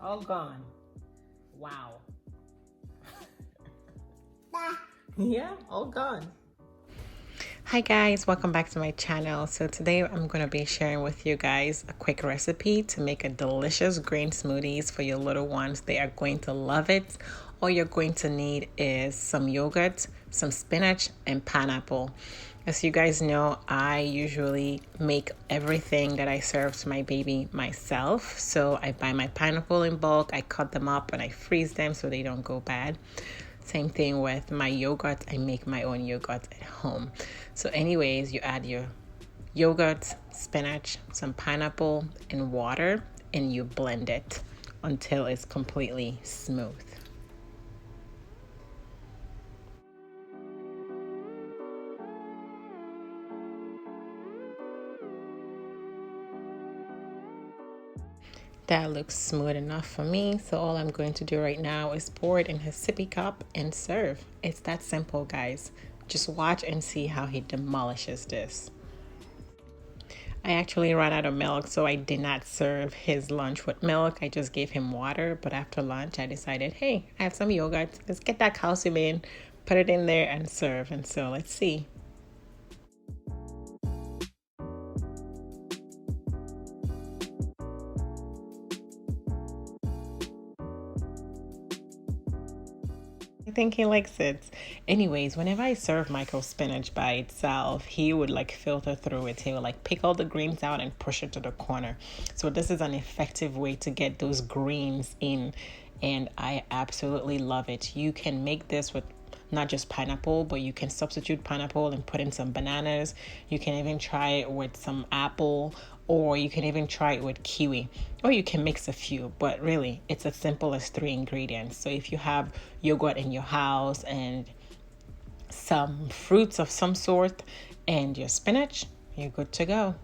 All gone. Wow. Yeah, all gone. Hi guys, welcome back to my channel. So today I'm going to be sharing with you guys a quick recipe to make a delicious green smoothies for your little ones. They are going to love it. All you're going to need is some yogurt, some spinach, and pineapple. As you guys know, I usually make everything that I serve to my baby myself. So I buy my pineapple in bulk, I cut them up and I freeze them so they don't go bad. Same thing with my yogurt. I make my own yogurt at home. So anyways, you add your yogurt, spinach, some pineapple, and water, and you blend it until it's completely smooth. That looks smooth enough for me. So all I'm going to do right now is pour it in his sippy cup and serve. It's that simple, guys. Just watch and see how he demolishes this. I actually ran out of milk, so I did not serve his lunch with milk. I just gave him water. But after lunch, I decided, hey, I have some yogurt. Let's get that calcium in, put it in there and serve. And so let's see. I think he likes it. Anyways, whenever I serve micro spinach by itself, he would like filter through it. He would like pick all the greens out and push it to the corner. So this is an effective way to get those greens in, and I absolutely love it. You can make this with not just pineapple, but you can substitute pineapple and put in some bananas. You can even try it with some apple, or you can even try it with kiwi, or you can mix a few. But really, it's as simple as 3 ingredients. So if you have yogurt in your house and some fruits of some sort and your spinach, you're good to go.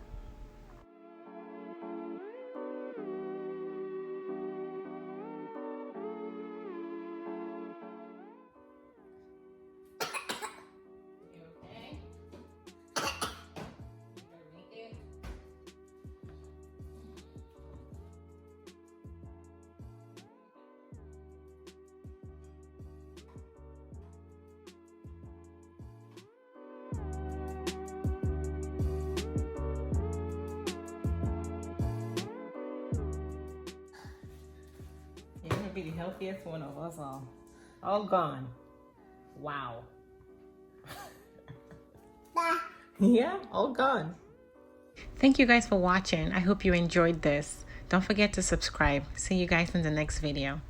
You're gonna be the healthiest one of us all. All gone. Wow. Yeah, all gone. Thank you guys for watching. I hope you enjoyed this. Don't forget to subscribe. See you guys in the next video.